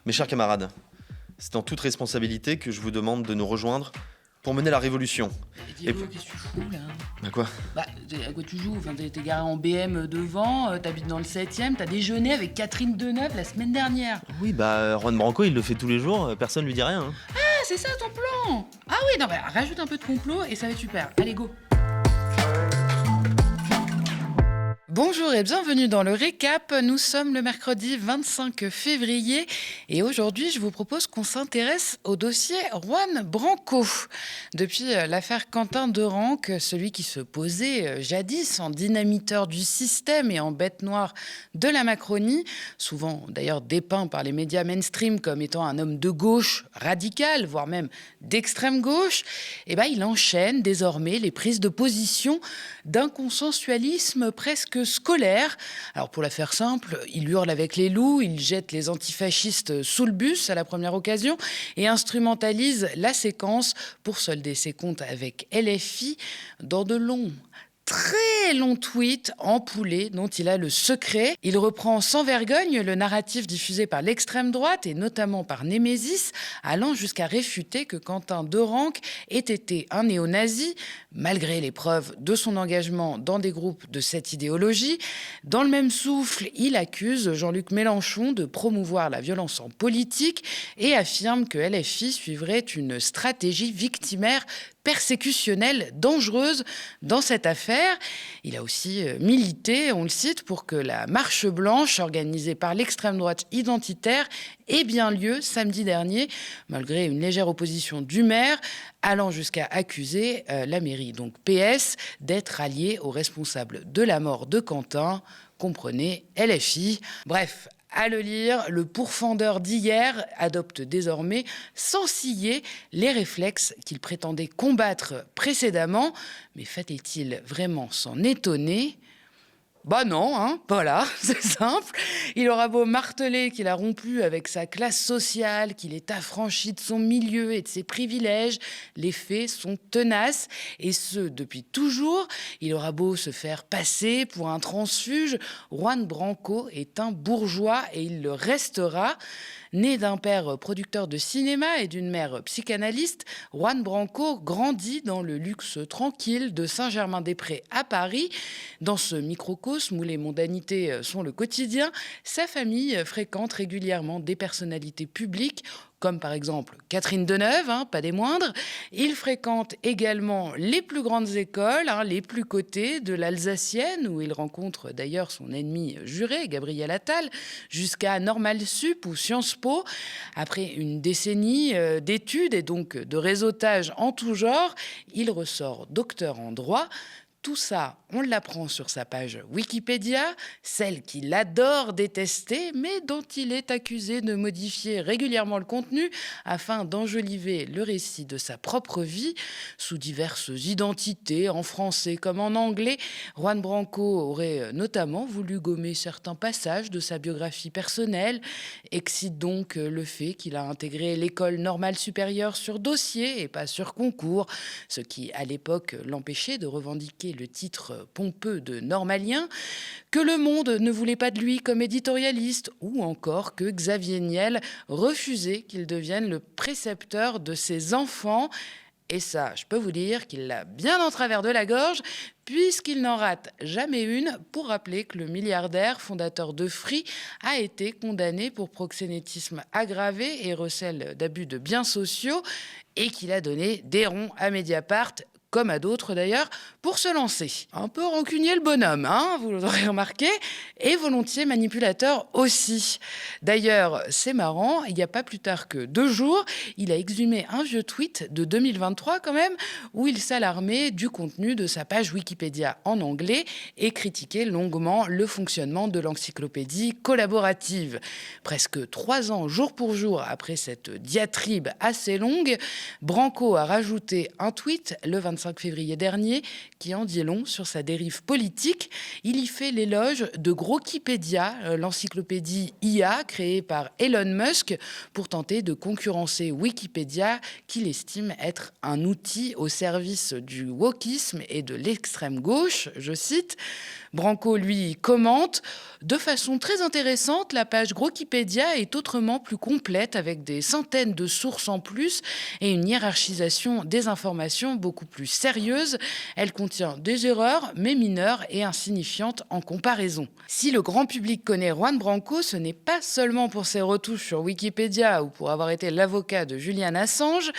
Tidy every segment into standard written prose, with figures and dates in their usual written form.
Mes chers camarades, c'est en toute responsabilité que je vous demande de nous rejoindre pour mener la révolution. Diego, qu'est-ce que tu fous là? Bah quoi? Bah, à quoi tu joues? Enfin, t'es garé en BM devant, t'habites dans le 7ème, t'as déjeuné avec Catherine Deneuve la semaine dernière. Oui, bah Juan Branco, il le fait tous les jours, personne lui dit rien. Hein. Ah, c'est ça ton plan? Ah oui, non, bah rajoute un peu de complot et ça va être super. Allez, go! Bonjour et bienvenue dans le récap. Nous sommes le mercredi 25 février et aujourd'hui je vous propose qu'on s'intéresse au dossier Juan Branco. Depuis l'affaire Quentin Derenque, celui qui se posait jadis en dynamiteur du système et en bête noire de la Macronie, souvent d'ailleurs dépeint par les médias mainstream comme étant un homme de gauche radical, voire même d'extrême gauche, il enchaîne désormais les prises de position d'un consensualisme presque scolaire. Alors pour la faire simple, il hurle avec les loups, il jette les antifascistes sous le bus à la première occasion et instrumentalise la séquence pour solder ses comptes avec LFI dans de longs, très long tweet empoulé dont il a le secret. Il reprend sans vergogne le narratif diffusé par l'extrême droite et notamment par Némésis, allant jusqu'à réfuter que Quentin Derenque ait été un néo-nazi, malgré les preuves de son engagement dans des groupes de cette idéologie. Dans le même souffle, il accuse Jean-Luc Mélenchon de promouvoir la violence en politique et affirme que LFI suivrait une stratégie victimaire persécutionnelle dangereuse dans cette affaire. Il a aussi milité, on le cite, pour que la marche blanche organisée par l'extrême droite identitaire ait bien lieu samedi dernier, malgré une légère opposition du maire, allant jusqu'à accuser la mairie, donc PS, d'être alliée aux responsables de la mort de Quentin, comprenez LFI. Bref, à le lire, le pourfendeur d'hier adopte désormais sans ciller les réflexes qu'il prétendait combattre précédemment. Mais fallait-il vraiment s'en étonner ? Bah non, hein, voilà, c'est simple. Il aura beau marteler qu'il a rompu avec sa classe sociale, qu'il est affranchi de son milieu et de ses privilèges, les faits sont tenaces, et ce, depuis toujours. Il aura beau se faire passer pour un transfuge, Juan Branco est un bourgeois et il le restera. Né d'un père producteur de cinéma et d'une mère psychanalyste, Juan Branco grandit dans le luxe tranquille de Saint-Germain-des-Prés à Paris. Dans ce microcosme où les mondanités sont le quotidien, sa famille fréquente régulièrement des personnalités publiques, comme par exemple Catherine Deneuve, pas des moindres. Il fréquente également les plus grandes écoles, les plus cotées de l'Alsacienne, où il rencontre d'ailleurs son ennemi juré, Gabriel Attal, jusqu'à Normal Sup ou Sciences Po. Après une décennie d'études et donc de réseautage en tout genre, il ressort docteur en droit. Tout ça, on l'apprend sur sa page Wikipédia, celle qu'il adore détester, mais dont il est accusé de modifier régulièrement le contenu afin d'enjoliver le récit de sa propre vie. Sous diverses identités, en français comme en anglais, Juan Branco aurait notamment voulu gommer certains passages de sa biographie personnelle. Excite donc le fait qu'il a intégré l'école normale supérieure sur dossier et pas sur concours, ce qui, à l'époque, l'empêchait de revendiquer le titre pompeux de normalien, que Le Monde ne voulait pas de lui comme éditorialiste, ou encore que Xavier Niel refusait qu'il devienne le précepteur de ses enfants. Et ça, je peux vous dire qu'il l'a bien en travers de la gorge, puisqu'il n'en rate jamais une pour rappeler que le milliardaire fondateur de Free a été condamné pour proxénétisme aggravé et recel d'abus de biens sociaux, et qu'il a donné des ronds à Mediapart, comme à d'autres d'ailleurs, pour se lancer. Un peu rancunier le bonhomme, vous l'aurez remarqué, et volontiers manipulateur aussi. D'ailleurs, c'est marrant, il n'y a pas plus tard que 2 jours, il a exhumé un vieux tweet de 2023 quand même, où il s'alarmait du contenu de sa page Wikipédia en anglais et critiquait longuement le fonctionnement de l'encyclopédie collaborative. Presque 3 ans, jour pour jour, après cette diatribe assez longue, Branco a rajouté un tweet le 25 25 février dernier, qui en dit long sur sa dérive politique. Il y fait l'éloge de Grokipédia, l'encyclopédie IA créée par Elon Musk pour tenter de concurrencer Wikipédia, qu'il estime être un outil au service du wokisme et de l'extrême gauche, je cite. Branco, lui, commente « De façon très intéressante, la page Grokipédia est autrement plus complète avec des centaines de sources en plus et une hiérarchisation des informations beaucoup plus sérieuse. Elle contient des erreurs, mais mineures et insignifiantes en comparaison. » Si le grand public connaît Juan Branco, ce n'est pas seulement pour ses retouches sur Wikipédia ou pour avoir été l'avocat de Julian Assange.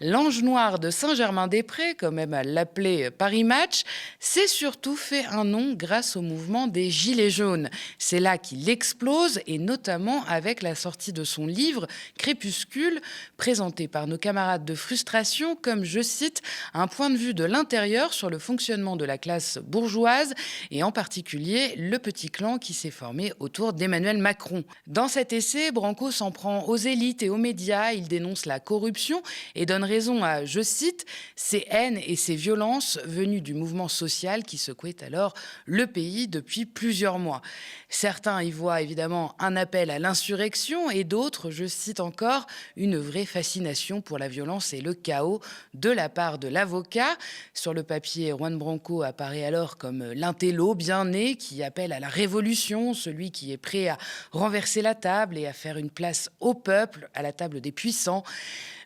L'ange noir de Saint-Germain-des-Prés, comme aime à l'appeler Paris Match, s'est surtout fait un nom grâce au mouvement des Gilets jaunes. C'est là qu'il explose, et notamment avec la sortie de son livre Crépuscule, présenté par nos camarades de Frustration comme, je cite, un point de vue de l'intérieur sur le fonctionnement de la classe bourgeoise et en particulier le petit clan qui s'est formé autour d'Emmanuel Macron. Dans cet essai, Branco s'en prend aux élites et aux médias, il dénonce la corruption et donne raison à, je cite, ces haines et ces violences venues du mouvement social qui secouait alors le pays depuis plusieurs mois. Certains y voient évidemment un appel à l'insurrection et d'autres, je cite encore, une vraie fascination pour la violence et le chaos de la part de l'avocat. Sur le papier, Juan Branco apparaît alors comme l'intello bien né qui appelle à la révolution, celui qui est prêt à renverser la table et à faire une place au peuple, à la table des puissants.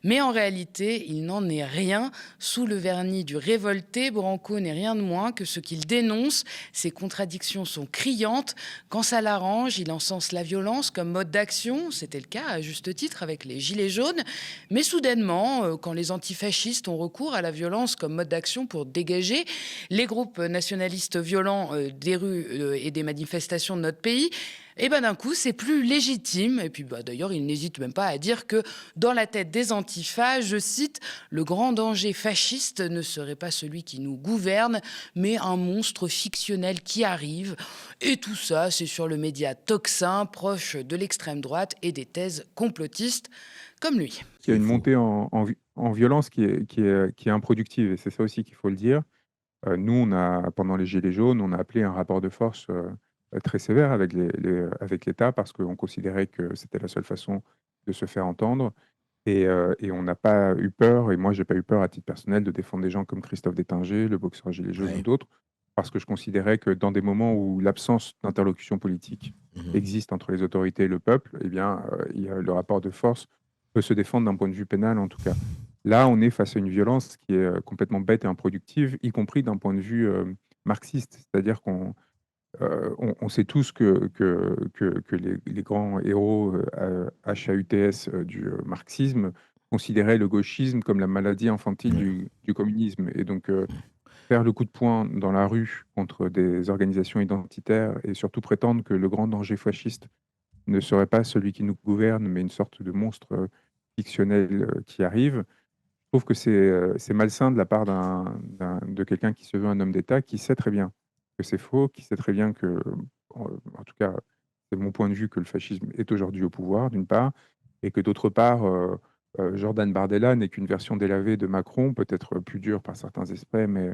Mais en réalité, il n'en est rien. Sous le vernis du révolté, Branco n'est rien de moins que ce qu'il dénonce. Ses contradictions sont criantes. Quand ça l'arrange, il encense la violence comme mode d'action. C'était le cas, à juste titre, avec les Gilets jaunes. Mais soudainement, quand les antifascistes ont recours à la violence comme mode d'action pour dégager les groupes nationalistes violents des rues et des manifestations de notre pays, et d'un coup, c'est plus légitime. Et puis d'ailleurs, il n'hésite même pas à dire que dans la tête des antifas, je cite, le grand danger fasciste ne serait pas celui qui nous gouverne, mais un monstre fictionnel qui arrive. Et tout ça, c'est sur le média Toxin, proche de l'extrême droite et des thèses complotistes, comme lui. Il y a une montée en violence qui est improductive, et c'est ça aussi qu'il faut le dire. Nous, pendant les Gilets jaunes, on a appelé un rapport de force très sévère avec l'État parce qu'on considérait que c'était la seule façon de se faire entendre. Et on n'a pas eu peur, et moi, j'ai pas eu peur à titre personnel de défendre des gens comme Christophe Détinger, le boxeur Gilets jaunes ou d'autres, parce que je considérais que dans des moments où l'absence d'interlocution politique existe entre les autorités et le peuple, eh bien, le rapport de force peut se défendre d'un point de vue pénal, en tout cas. Là, on est face à une violence qui est complètement bête et improductive, y compris d'un point de vue marxiste. C'est-à-dire on sait tous que les grands héros HAUTS du marxisme considéraient le gauchisme comme la maladie infantile du communisme. Et donc, faire le coup de poing dans la rue contre des organisations identitaires et surtout prétendre que le grand danger fasciste ne serait pas celui qui nous gouverne, mais une sorte de monstre fictionnel qui arrive, je trouve que c'est malsain de la part de quelqu'un qui se veut un homme d'État, qui sait très bien que c'est faux, qui sait très bien que, en tout cas, c'est mon point de vue, que le fascisme est aujourd'hui au pouvoir, d'une part, et que d'autre part, Jordan Bardella n'est qu'une version délavée de Macron, peut-être plus dure par certains aspects, mais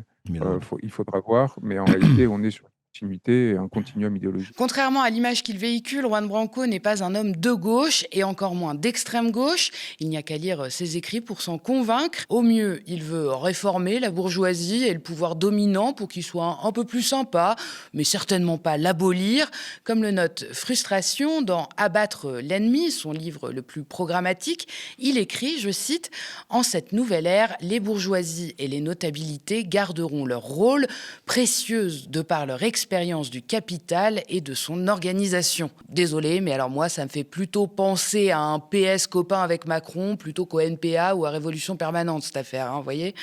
il faudra voir. Mais en réalité, on est sur une continuité et un continuum idéologique. Contrairement à l'image qu'il véhicule, Juan Branco n'est pas un homme de gauche et encore moins d'extrême gauche. Il n'y a qu'à lire ses écrits pour s'en convaincre. Au mieux, il veut réformer la bourgeoisie et le pouvoir dominant pour qu'il soit un peu plus sympa, mais certainement pas l'abolir. Comme le note Frustration dans Abattre l'ennemi, son livre le plus programmatique, il écrit, je cite, « En cette nouvelle ère, les bourgeoisies et les notabilités garderont leur rôle, précieuses de par leur expérience du capital et de son organisation. » Désolé, mais alors moi, ça me fait plutôt penser à un PS copain avec Macron plutôt qu'au NPA ou à Révolution permanente, cette affaire, vous voyez.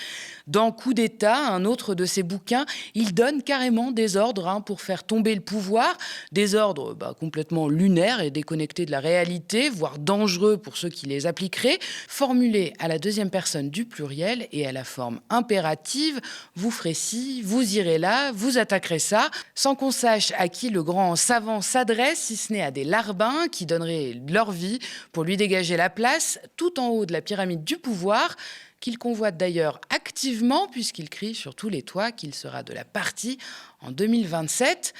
Dans Coup d'État, un autre de ses bouquins, il donne carrément des ordres pour faire tomber le pouvoir, des ordres complètement lunaires et déconnectés de la réalité, voire dangereux pour ceux qui les appliqueraient, formulés à la deuxième personne du pluriel et à la forme impérative, vous ferez ci, vous irez là, vous attaquerez ça, sans qu'on sache à qui le grand savant s'adresse, si ce n'est à des larbins qui donneraient leur vie pour lui dégager la place, tout en haut de la pyramide du pouvoir, qu'il convoite d'ailleurs activement puisqu'il crie sur tous les toits qu'il sera de la partie en 2027.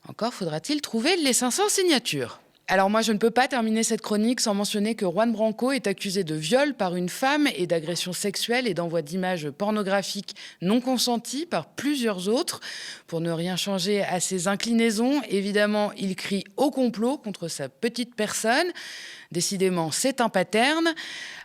Encore faudra-t-il trouver les 500 signatures. Alors moi, je ne peux pas terminer cette chronique sans mentionner que Juan Branco est accusé de viol par une femme et d'agression sexuelle et d'envoi d'images pornographiques non consenties par plusieurs autres. Pour ne rien changer à ses inclinaisons, évidemment, il crie au complot contre sa petite personne. Décidément, c'est un pattern.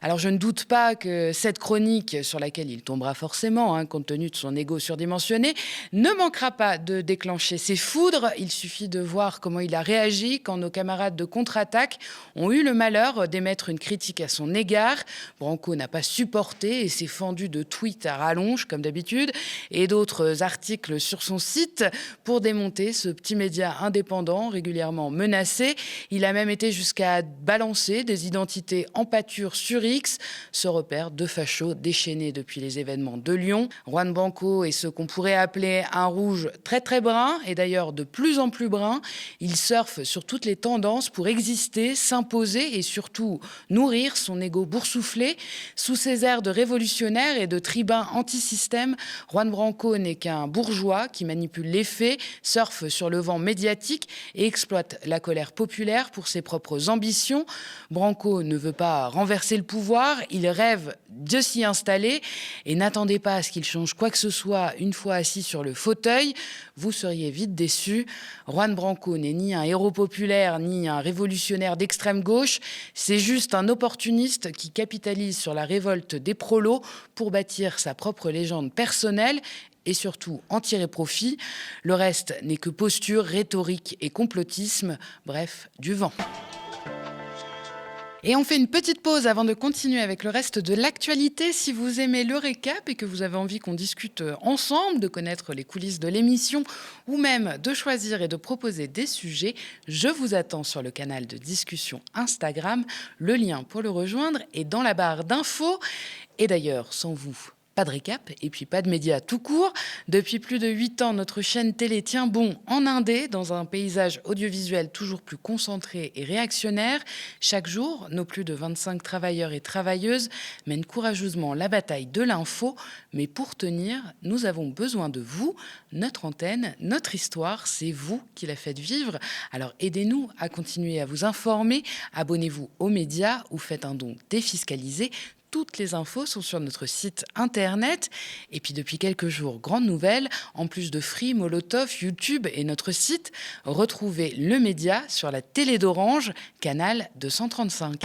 Alors je ne doute pas que cette chronique, sur laquelle il tombera forcément, compte tenu de son ego surdimensionné, ne manquera pas de déclencher ses foudres. Il suffit de voir comment il a réagi quand nos camarades de contre-attaque ont eu le malheur d'émettre une critique à son égard. Branco n'a pas supporté et s'est fendu de tweets à rallonge, comme d'habitude, et d'autres articles sur son site pour démonter ce petit média indépendant régulièrement menacé. Il a même été jusqu'à balancer des identités en pâture sur X, ce repère de fachos déchaînés depuis les événements de Lyon. Juan Branco est ce qu'on pourrait appeler un rouge très très brun, et d'ailleurs de plus en plus brun. Il surfe sur toutes les tendances pour exister, s'imposer et surtout nourrir son ego boursouflé. Sous ses airs de révolutionnaire et de tribun anti-système, Juan Branco n'est qu'un bourgeois qui manipule les faits, surfe sur le vent médiatique et exploite la colère populaire pour ses propres ambitions. Branco ne veut pas renverser le pouvoir, il rêve de s'y installer et n'attendez pas à ce qu'il change quoi que ce soit une fois assis sur le fauteuil. Vous seriez vite déçus. Juan Branco n'est ni un héros populaire ni un révolutionnaire d'extrême gauche, c'est juste un opportuniste qui capitalise sur la révolte des prolos pour bâtir sa propre légende personnelle et surtout en tirer profit. Le reste n'est que posture, rhétorique et complotisme, bref, du vent. Et on fait une petite pause avant de continuer avec le reste de l'actualité. Si vous aimez le récap et que vous avez envie qu'on discute ensemble, de connaître les coulisses de l'émission ou même de choisir et de proposer des sujets, je vous attends sur le canal de discussion Instagram. Le lien pour le rejoindre est dans la barre d'infos. Et d'ailleurs, sans vous, pas de récap et puis pas de médias tout court. Depuis plus de 8 ans, notre chaîne télé tient bon en indé, dans un paysage audiovisuel toujours plus concentré et réactionnaire. Chaque jour, nos plus de 25 travailleurs et travailleuses mènent courageusement la bataille de l'info. Mais pour tenir, nous avons besoin de vous. Notre antenne, notre histoire, c'est vous qui la faites vivre. Alors aidez-nous à continuer à vous informer. Abonnez-vous aux médias ou faites un don défiscalisé. Toutes les infos sont sur notre site internet. Et puis depuis quelques jours, grande nouvelle, en plus de Free, Molotov, YouTube et notre site, retrouvez le média sur la télé d'Orange, canal 235.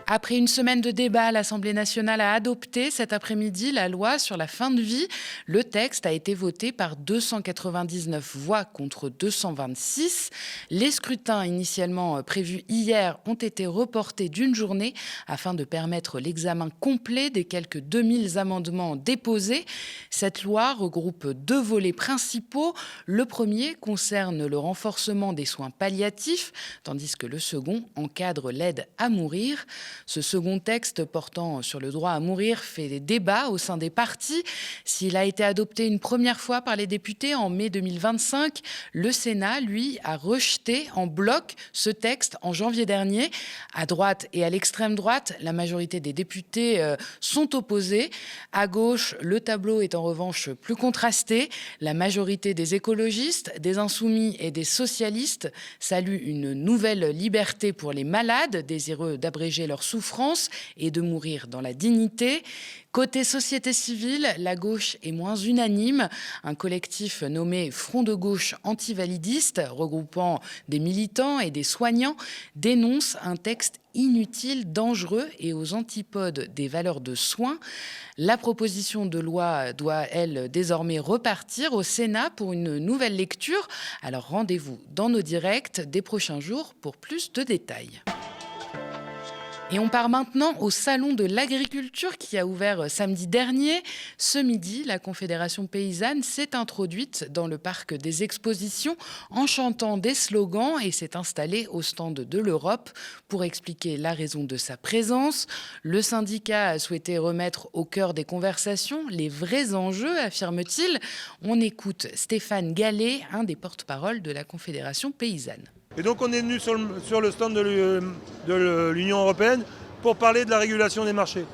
Après une semaine de débat, l'Assemblée nationale a adopté cet après-midi la loi sur la fin de vie. Le texte a été voté par 299 voix contre 226. Les scrutins initialement prévus hier ont été reportés d'une journée afin de permettre l'examen complet des quelques 2000 amendements déposés. Cette loi regroupe 2 volets principaux. Le premier concerne le renforcement des soins palliatifs, tandis que le second encadre l'aide à mourir. Ce second texte portant sur le droit à mourir fait des débats au sein des partis. S'il a été adopté une première fois par les députés en mai 2025, le Sénat, lui, a rejeté en bloc ce texte en janvier dernier. À droite et à l'extrême droite, la majorité des députés sont opposés. À gauche, le tableau est en revanche plus contrasté. La majorité des écologistes, des insoumis et des socialistes saluent une nouvelle liberté pour les malades, désireux d'abréger leur souffrance et de mourir dans la dignité. Côté société civile, la gauche est moins unanime. Un collectif nommé Front de gauche antivalidiste, regroupant des militants et des soignants, dénonce un texte inutile, dangereux et aux antipodes des valeurs de soins. La proposition de loi doit, elle, désormais repartir au Sénat pour une nouvelle lecture. Alors rendez-vous dans nos directs des prochains jours pour plus de détails. Et on part maintenant au Salon de l'agriculture qui a ouvert samedi dernier. Ce midi, la Confédération paysanne s'est introduite dans le parc des expositions en chantant des slogans et s'est installée au stand de l'Europe pour expliquer la raison de sa présence. Le syndicat a souhaité remettre au cœur des conversations les vrais enjeux, affirme-t-il. On écoute Stéphane Gallet, un des porte-parole de la Confédération paysanne. Et donc on est venu sur le stand de l'Union européenne pour parler de la régulation des marchés.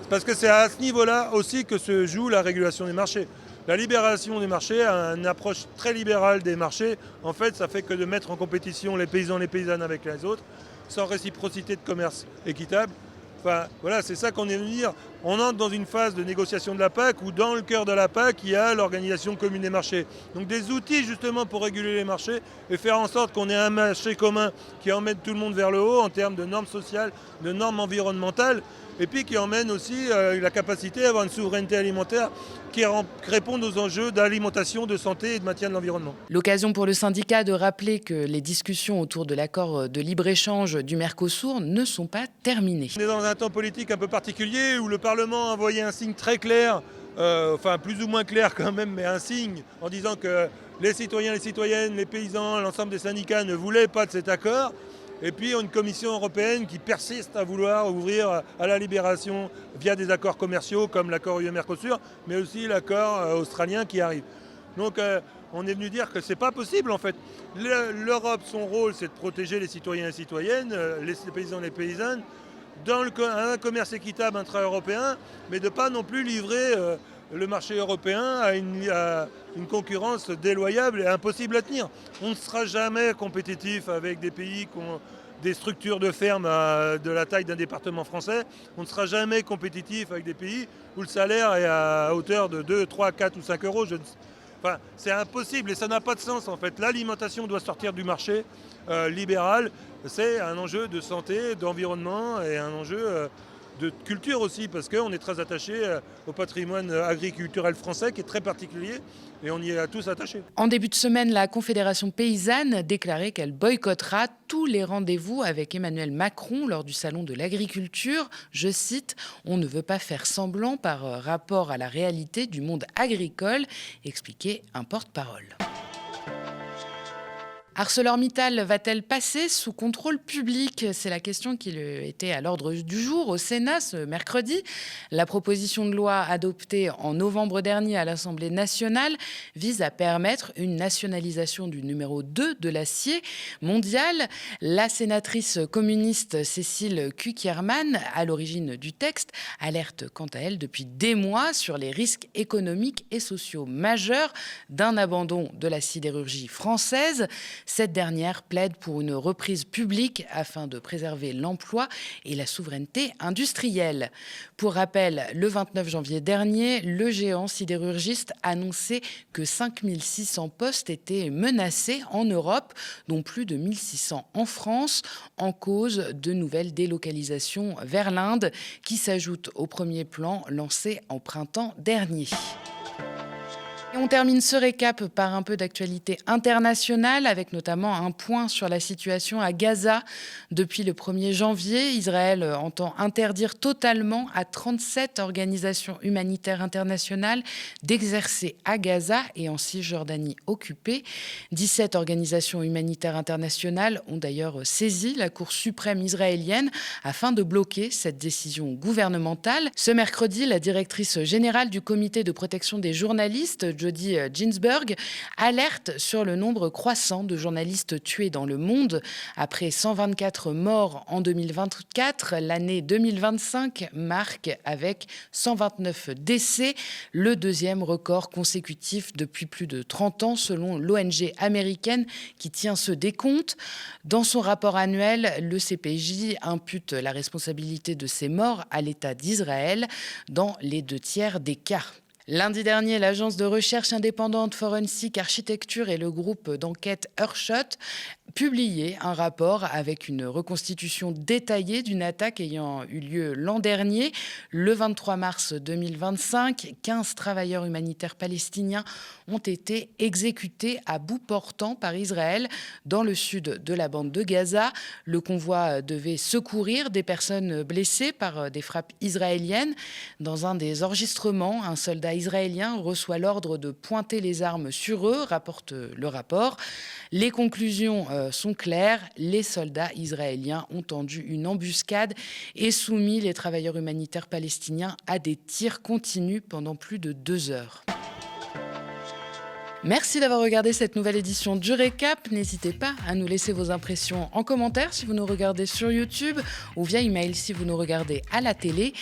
Parce que c'est à ce niveau-là aussi que se joue la régulation des marchés. La libération des marchés a une approche très libérale des marchés. En fait, ça fait que de mettre en compétition les paysans et les paysannes avec les autres, sans réciprocité de commerce équitable. Enfin, voilà, c'est ça qu'on est venu dire. On entre dans une phase de négociation de la PAC où dans le cœur de la PAC, il y a l'organisation commune des marchés. Donc des outils justement pour réguler les marchés et faire en sorte qu'on ait un marché commun qui emmène tout le monde vers le haut en termes de normes sociales, de normes environnementales, et puis qui emmène aussi la capacité à avoir une souveraineté alimentaire qui réponde aux enjeux d'alimentation, de santé et de maintien de l'environnement. L'occasion pour le syndicat de rappeler que les discussions autour de l'accord de libre-échange du Mercosur ne sont pas terminées. On est dans un temps politique un peu particulier où le Parlement a envoyé un signe très clair, enfin plus ou moins clair quand même, mais un signe en disant que les citoyens, les citoyennes, les paysans, l'ensemble des syndicats ne voulaient pas de cet accord. Et puis une Commission européenne qui persiste à vouloir ouvrir à la libération via des accords commerciaux comme l'accord UE-Mercosur, mais aussi l'accord australien qui arrive. Donc on est venu dire que c'est pas possible en fait. L'Europe, son rôle, c'est de protéger les citoyens et les citoyennes, les paysans et les paysannes, dans un commerce équitable intra-européen, mais de ne pas non plus livrer le marché européen à une concurrence déloyable et impossible à tenir. On ne sera jamais compétitif avec des pays qui ont des structures de ferme de la taille d'un département français. On ne sera jamais compétitif avec des pays où le salaire est à hauteur de 2, 3, 4 ou 5 euros. Enfin, c'est impossible et ça n'a pas de sens en fait. L'alimentation doit sortir du marché libéral. C'est un enjeu de santé, d'environnement et un enjeu de culture aussi, parce qu'on est très attaché au patrimoine agriculturel français qui est très particulier et on y est tous attachés. En début de semaine, la Confédération paysanne déclarait qu'elle boycottera tous les rendez-vous avec Emmanuel Macron lors du salon de l'agriculture. Je cite, « On ne veut pas faire semblant par rapport à la réalité du monde agricole », expliquait un porte-parole. ArcelorMittal va-t-elle passer sous contrôle public ? C'est la question qui était à l'ordre du jour au Sénat ce mercredi. La proposition de loi adoptée en novembre dernier à l'Assemblée nationale vise à permettre une nationalisation du numéro 2 de l'acier mondial. La sénatrice communiste Cécile Cukierman, à l'origine du texte, alerte quant à elle depuis des mois sur les risques économiques et sociaux majeurs d'un abandon de la sidérurgie française. Cette dernière plaide pour une reprise publique afin de préserver l'emploi et la souveraineté industrielle. Pour rappel, le 29 janvier dernier, le géant sidérurgiste annonçait que 5600 postes étaient menacés en Europe, dont plus de 1600 en France, en cause de nouvelles délocalisations vers l'Inde, qui s'ajoutent au premier plan lancé en printemps dernier. Et on termine ce récap par un peu d'actualité internationale, avec notamment un point sur la situation à Gaza. Depuis le 1er janvier, Israël entend interdire totalement à 37 organisations humanitaires internationales d'exercer à Gaza et en Cisjordanie occupée. 17 organisations humanitaires internationales ont d'ailleurs saisi la Cour suprême israélienne afin de bloquer cette décision gouvernementale. Ce mercredi, la directrice générale du comité de protection des journalistes, Jody Ginsberg, alerte sur le nombre croissant de journalistes tués dans le monde. Après 124 morts en 2024, l'année 2025 marque avec 129 décès le deuxième record consécutif depuis plus de 30 ans selon l'ONG américaine qui tient ce décompte. Dans son rapport annuel, le CPJ impute la responsabilité de ces morts à l'État d'Israël dans les 2/3 des cas. Lundi dernier, l'agence de recherche indépendante Forensic Architecture et le groupe d'enquête Earthshot publiaient un rapport avec une reconstitution détaillée d'une attaque ayant eu lieu l'an dernier. Le 23 mars 2025, 15 travailleurs humanitaires palestiniens ont été exécutés à bout portant par Israël dans le sud de la bande de Gaza. Le convoi devait secourir des personnes blessées par des frappes israéliennes. Dans un des enregistrements, un soldat israélien reçoit l'ordre de pointer les armes sur eux, rapporte le rapport. Les conclusions sont claires. Les soldats israéliens ont tendu une embuscade et soumis les travailleurs humanitaires palestiniens à des tirs continus pendant plus de 2 heures. Merci d'avoir regardé cette nouvelle édition du Récap. N'hésitez pas à nous laisser vos impressions en commentaire si vous nous regardez sur YouTube ou via email si vous nous regardez à la télé.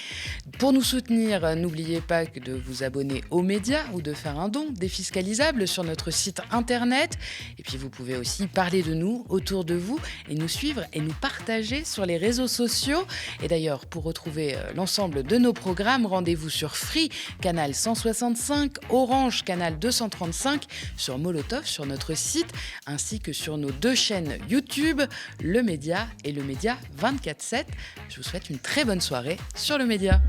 Pour nous soutenir, n'oubliez pas de vous abonner aux médias ou de faire un don défiscalisable sur notre site internet. Et puis vous pouvez aussi parler de nous autour de vous et nous suivre et nous partager sur les réseaux sociaux. Et d'ailleurs, pour retrouver l'ensemble de nos programmes, rendez-vous sur Free, canal 165, Orange, canal 235, sur Molotov, sur notre site, ainsi que sur nos 2 chaînes YouTube, Le Média et Le Média 24/7. Je vous souhaite une très bonne soirée sur Le Média.